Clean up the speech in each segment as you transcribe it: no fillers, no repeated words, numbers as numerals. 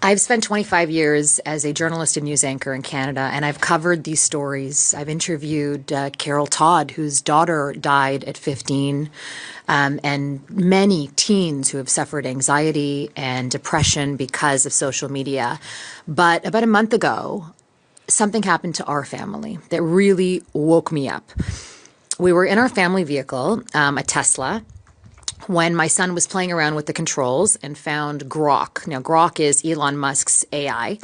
I've spent 25 years as a journalist and news anchor in Canada, and I've covered these stories. I've interviewed Carol Todd, whose daughter died at 15, and many teens who have suffered anxiety and depression because of social media. But about a month ago, something happened to our family that really woke me up. We were in our family vehicle, a Tesla, when my son was playing around with the controls and found Grok. Now, Grok is Elon Musk's AI,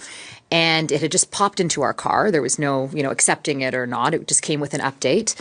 and it had just popped into our car. There was no, accepting it or not. It just came with an update.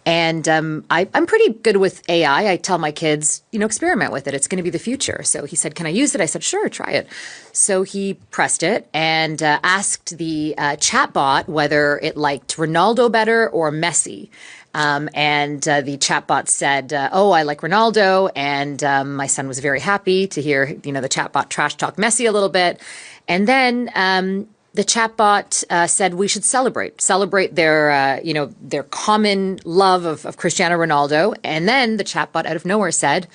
And I'm pretty good with AI. I tell my kids, experiment with it. It's going to be the future. So he said, can I use it? I said, sure, try it. So he pressed it and asked the chatbot whether it liked Ronaldo better or Messi. The chatbot said, oh, I like Ronaldo. And my son was very happy to hear, the chatbot trash talk Messi a little bit. And then the chatbot said we should celebrate their common love of Cristiano Ronaldo. And then the chatbot out of nowhere said,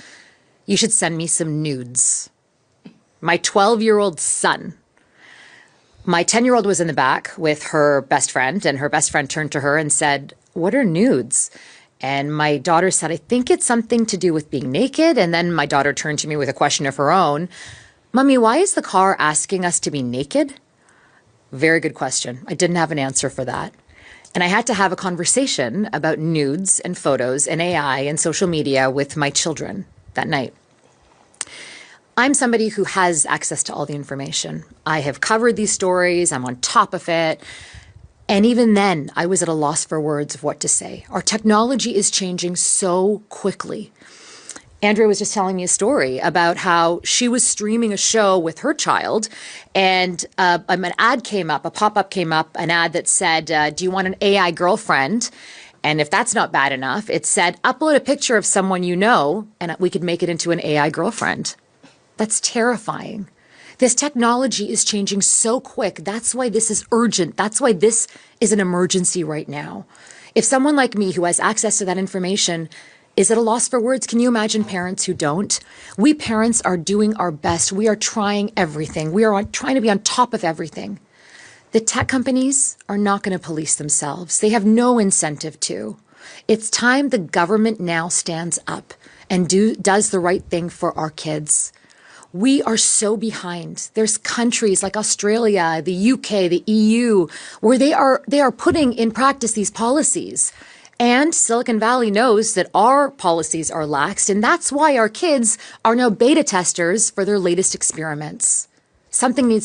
you should send me some nudes. My 12-year-old son. My 10-year-old was in the back with her best friend, and her best friend turned to her and said, what are nudes? And my daughter said, I think it's something to do with being naked. And then my daughter turned to me with a question of her own. Mommy, why is the car asking us to be naked? Very good question. I didn't have an answer for that. And I had to have a conversation about nudes and photos and AI and social media with my children that night. I'm somebody who has access to all the information. I have covered these stories. I'm on top of it. And even then, I was at a loss for words of what to say. Our technology is changing so quickly. Andrea was just telling me a story about how she was streaming a show with her child, and an ad came up, a pop-up came up, an ad that said, do you want an AI girlfriend? And if that's not bad enough, it said, upload a picture of someone you know, and we could make it into an AI girlfriend. That's terrifying. This technology is changing so quick. That's why this is urgent. That's why this is an emergency right now. If someone like me who has access to that information is at a loss for words, can you imagine parents who don't? We parents are doing our best. We are trying everything. We are trying to be on top of everything. The tech companies are not going to police themselves. They have no incentive to. It's time the government now stands up and does the right thing for our kids. We are so behind. There's countries like Australia, the UK, the EU, where they are putting in practice these policies. And Silicon Valley knows that our policies are laxed, and that's why our kids are now beta testers for their latest experiments. Something needs